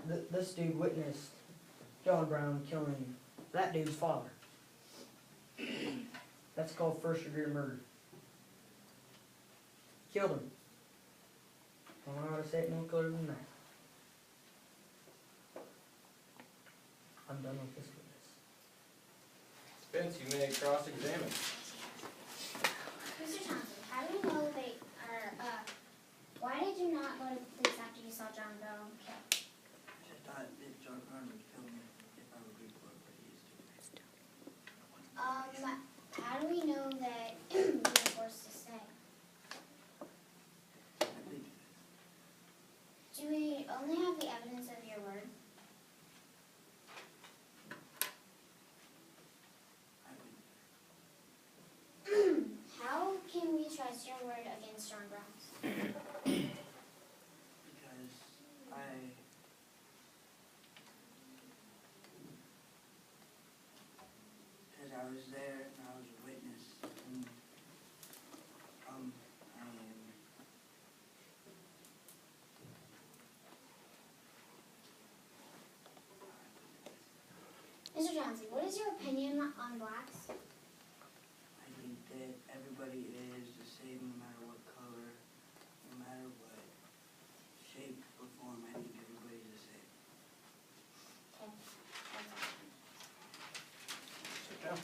this dude witnessed John Brown killing that dude's father. That's called first-degree murder. Killed him. I don't know how to say it no clearer than that. I'm done with this witness. Vince, you may cross-examine. Mr. Thompson, how do you know they are, why did you not go to the police after you saw John Brown killed? Just thought that John Brown would kill me if I would report what he is doing. How do we know that you were forced to stay? I believe it. Do we only have the evidence of your word? I believe it. How can we trust your word against John Brown's? Because I was there and I was a witness. And, I am. Mr. Johnson, what is your opinion on blacks? I think that everybody is the same no matter what color, no matter what shape or form. I think everybody's the same. Okay. Sit down.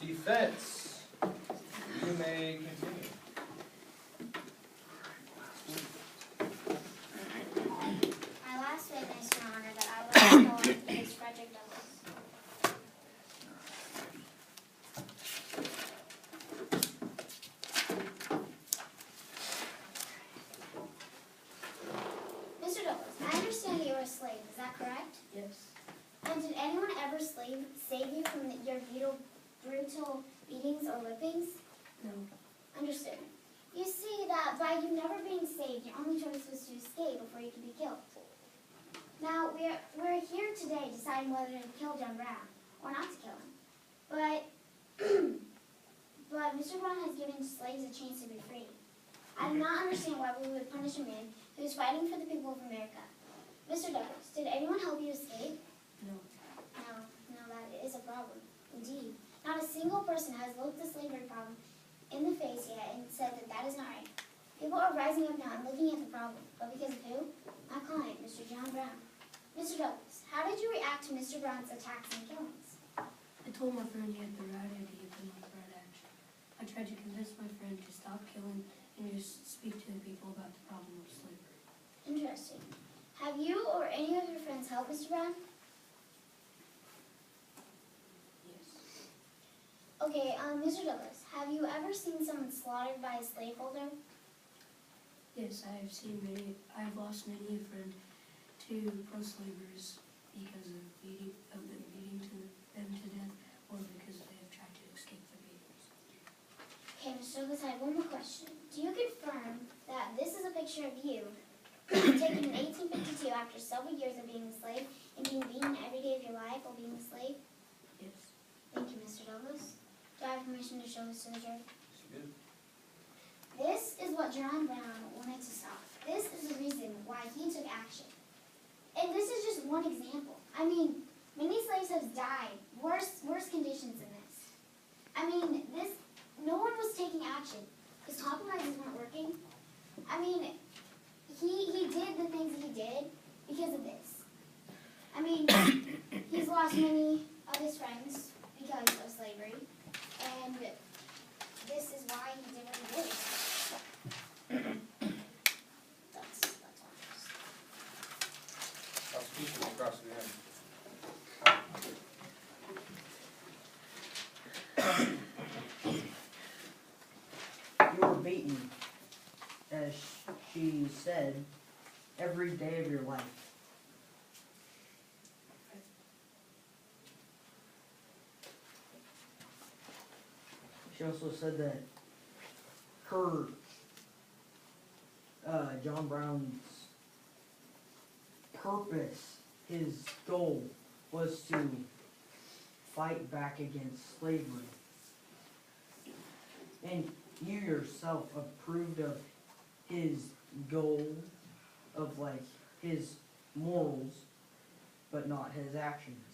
Defense, you may continue. My last witness, Your Honor, that I would call is Frederick Douglass. Mr. Douglas, I understand that you were a slave, is that correct? Yes. And did anyone ever save you from your brutal beatings or whippings? No. Understood. You see that by you never being saved, your only choice was to escape before you could be killed. Now, we're here today deciding whether to kill John Brown or not to kill him. But, but Mr. Brown has given slaves a chance to be free. I do not understand why we would punish a man who is fighting for the people of America. Mr. Douglas, did anyone help you escape? No. No, that is a problem. Indeed. Not a single person has looked the slavery problem in the face yet and said that that is not right. People are rising up now and looking at the problem. But because of who? My client, Mr. John Brown. Mr. Douglas, how did you react to Mr. Brown's attacks and killings? I told my friend he had the right idea to make the right action. I tried to convince my friend to stop killing and just speak to the people about the problem of slavery. Interesting. Have you or any of your friends helped Mr. Brown? Yes. Okay, Mr. Douglas, have you ever seen someone slaughtered by a slaveholder? Yes, I have seen many. I have lost many a friend to pro-slavers because of them beating them to death, or because they have tried to escape the beatings. Okay, Mr. Douglas, I have one more question. Do you confirm that this is a picture of you taken in 1852 after several years of being a slave and being beaten every day of your life while being a slave? Yes. Thank you, Mr. Douglas. Do I have permission to show this to the jury? Good. This is what John Brown wanted to stop. This is the reason why he took action. And this is just one example. I mean, many slaves have died, worse conditions than this. I mean, no one was taking action. His compromises weren't working. I mean, he did the things he did because of this. I mean, he's lost many of his friends because of slavery, and this is why he did what he did. That's all. I'll speak to the cross-examine. You were beaten, as she said, every day of your life. She also said that her, John Brown's purpose, his goal, was to fight back against slavery. And you yourself approved of his goal of like his morals, but not his actions.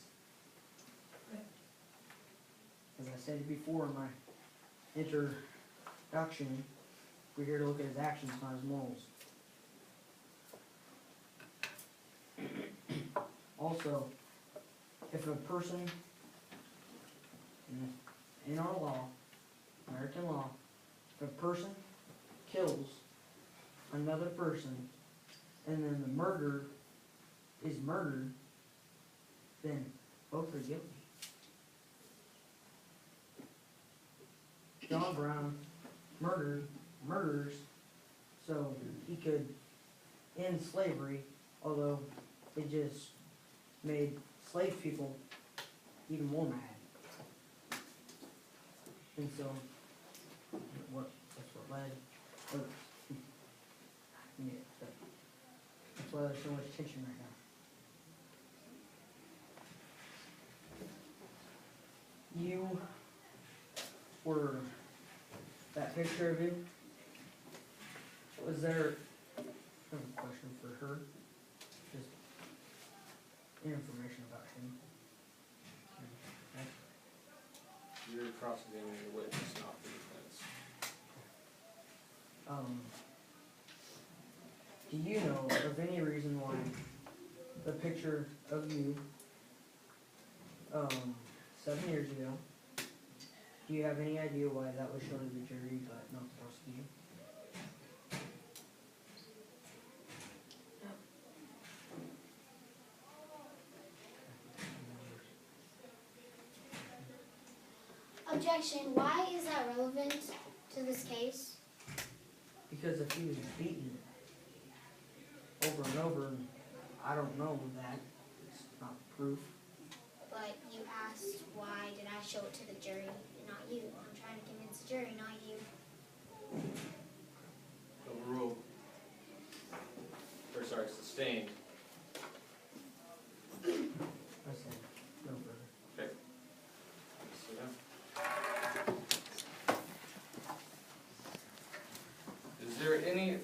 Right. As I said before in my introduction, we're here to look at his actions, not his morals. Also, if a person in our law, American law, if a person kills another person and then the murderer is murdered, then both are guilty. John Brown murders, so he could end slavery, although it just made slave people even more mad. And so, that's what led, or, yeah, that's why there's so much tension right now. You were, that picture of you, was there, I have a question for her, just information about him. You're cross-examining the witness, not the defense. Do you know of any reason why the picture of you, 7 years ago, do you have any idea why that was shown to the jury but not the prosecution? Objection, why is that relevant to this case? Because if he was beaten over and over, and I don't know that, it's not proof. But you asked why did I show it to the jury and not you? I'm trying to convince the jury, not you. Overruled. Or sorry, sustained. I said, no further. Okay. Sit down. Is there any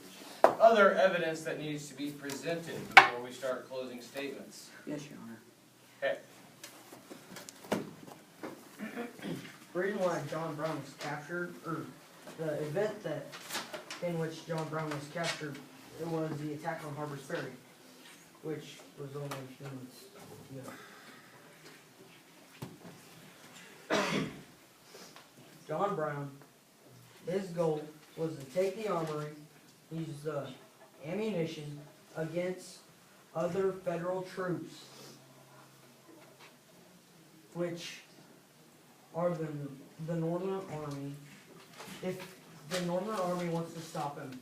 other evidence that needs to be presented before we start closing statements? Yes, Your Honor. Okay. The reason why John Brown was captured, or the event that in which John Brown was captured, it was the attack on Harper's Ferry, which was only a few months ago. John Brown, his goal was to take the armory, use the ammunition against other federal troops, which are the Northern Army. If the Northern Army wants to stop him,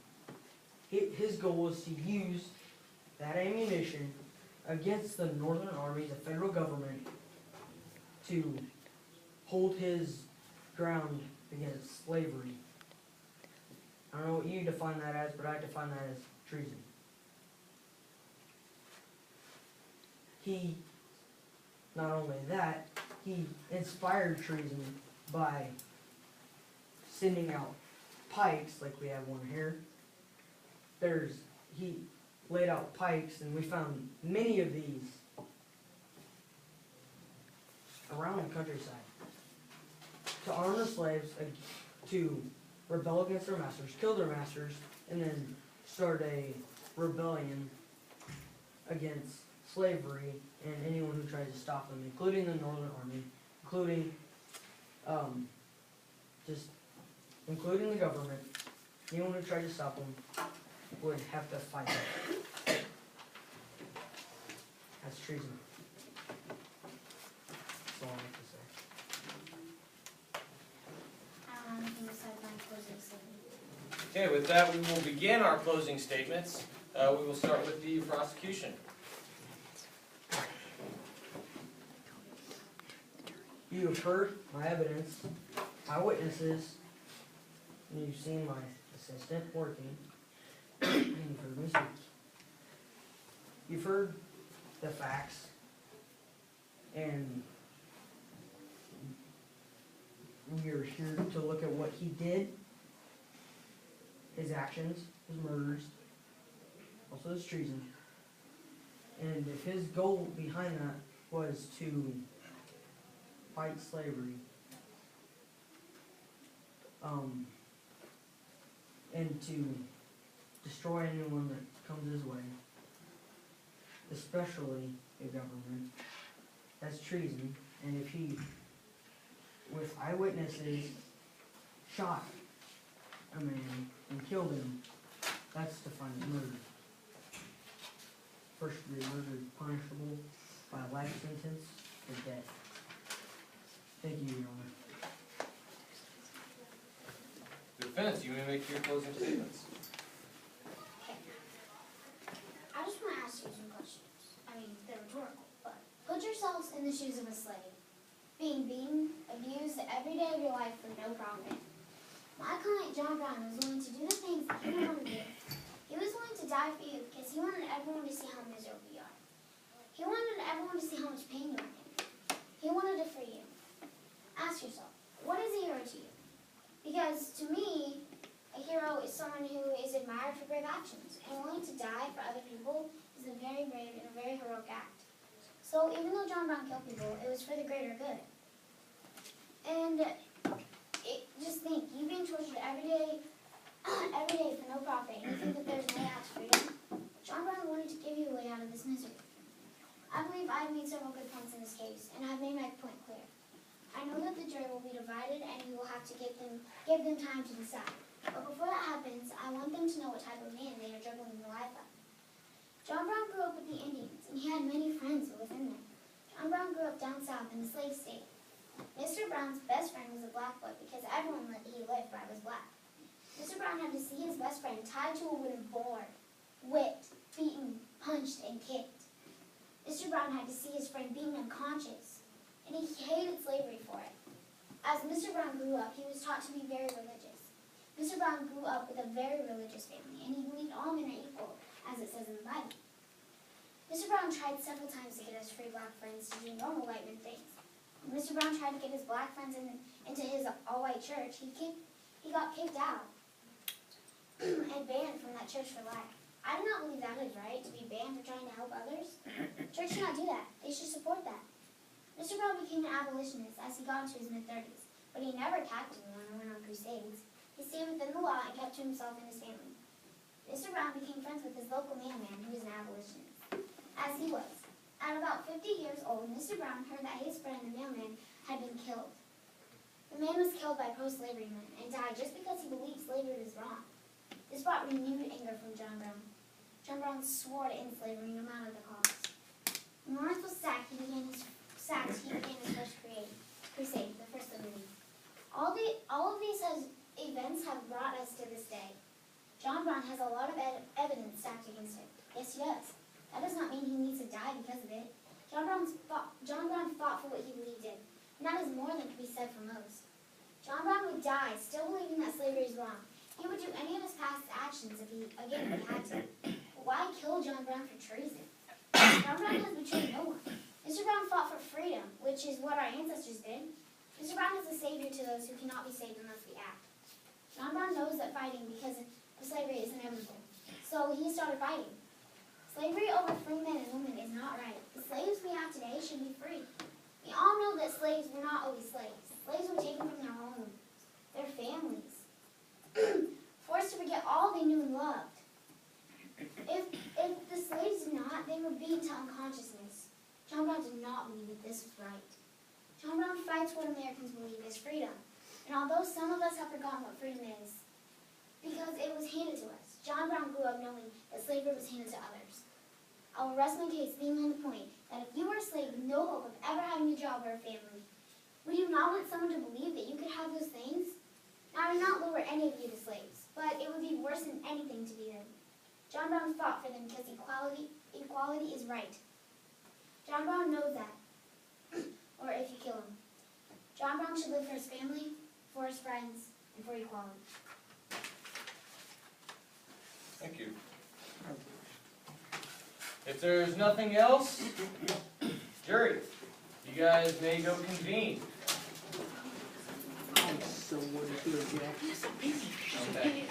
his goal was to use that ammunition against the Northern Army, the federal government, to hold his ground against slavery. I don't know what you define that as, but I define that as treason. He, not only that, he inspired treason by sending out pikes, like we have one here. He laid out pikes, and we found many of these around the countryside to arm the slaves, to rebel against their masters, kill their masters, and then start a rebellion against slavery and anyone who tries to stop them, including the Northern Army, including the government. Anyone who tried to stop them would have to fight them. That's treason. That's all I have to say. I don't have anything besides my closing statement. Okay, with that, we will begin our closing statements. We will start with the prosecution. You have heard my evidence, my witnesses, and you've seen my assistant working, and you've heard me speak. You've heard the facts, and we are here to look at what he did, his actions, his murders, it's treason. And if his goal behind that was to fight slavery, and to destroy anyone that comes his way, especially the government, that's treason. And if he, with eyewitnesses, shot a man and killed him, that's defined as murder. First degree murder is punishable by a life sentence or death. Thank you, Your Honor. Defense, you may make your closing statements. I just want to ask you some questions. I mean, they're rhetorical, but put yourselves in the shoes of a slave, being beaten, abused every day of your life for no profit. My client, John Brown, was willing to do the things that he wanted to do. He was willing to die for you because he wanted everyone to see how miserable you are. He wanted everyone to see how much pain you are in. He wanted to free you. Ask yourself, what is a hero to you? Because to me, a hero is someone who is admired for brave actions, and willing to die for other people is a very brave and a very heroic act. So even though John Brown killed people, it was for the greater good. And just think, you being tortured every day for no profit, and you think that there's no way out to freedom? John Brown wanted to give you a way out of this misery. I believe I've made several good points in this case, and I've made my point clear. I know that the jury will be divided, and we will have to give them time to decide. But before that happens, I want them to know what type of man they are juggling their life up. John Brown grew up with the Indians, and he had many friends within them. John Brown grew up down south in a slave state. Mr. Brown's best friend was a black boy because everyone that he lived by was black. Mr. Brown had to see his best friend tied to a wooden board, whipped, beaten, punched, and kicked. Mr. Brown had to see his friend beaten unconscious, and he hated slavery for it. As Mr. Brown grew up, he was taught to be very religious. Mr. Brown grew up with a very religious family, and he believed all men are equal, as it says in the Bible. Mr. Brown tried several times to get his free black friends to do normal white men things. When Mr. Brown tried to get his black friends into his all-white church, he got kicked out and banned from that church for life. I do not believe that is right, to be banned for trying to help others. Church should not do that. They should support that. Mr. Brown became an abolitionist as he got into his mid-30s, but he never attacked anyone or went on crusades. He stayed within the law and kept to himself and his family. Mr. Brown became friends with his local mailman, who was an abolitionist, as he was. At about 50 years old, Mr. Brown heard that his friend, the mailman, had been killed. The man was killed by pro-slavery men and died just because he believed slavery was wrong. This brought renewed anger from John Brown. John Brown swore to end slavery no matter the cost. When Lawrence was sacked, he began his first crusade, the First of Many. All of these events have brought us to this day. John Brown has a lot of evidence stacked against him. Yes, he does. That does not mean he needs to die because of it. John Brown fought for what he believed in, and that is more than can be said for most. John Brown would die still believing that slavery is wrong. He would do any of his past actions if he had to. But why kill John Brown for treason? John Brown has betrayed no one. Mr. Brown fought for freedom, which is what our ancestors did. Mr. Brown is a savior to those who cannot be saved unless we act. John Brown knows that fighting because of slavery is inevitable, so he started fighting. Slavery over free men and women is not right. The slaves we have today should be free. We all know that slaves were not always slaves. Slaves were taken from their homes, their families, forced to forget all they knew and loved. If the slaves did not, they were beaten to unconsciousness. John Brown did not believe that this was right. John Brown fights what Americans believe is freedom. And although some of us have forgotten what freedom is, because it was handed to us, John Brown grew up knowing that slavery was handed to others. I will rest my case being on the point that if you were a slave with no hope of ever having a job or a family, would you not want someone to believe that you could have those things? Now, I do not lower any of you to slaves, but it would be worse than anything to be them. John Brown fought for them because equality is right. John Brown knows that, or if you kill him. John Brown should live for his family, for his friends, and for equality. Thank you. If there's nothing else, jury, you guys may go convene. Someone here, Jack. Okay.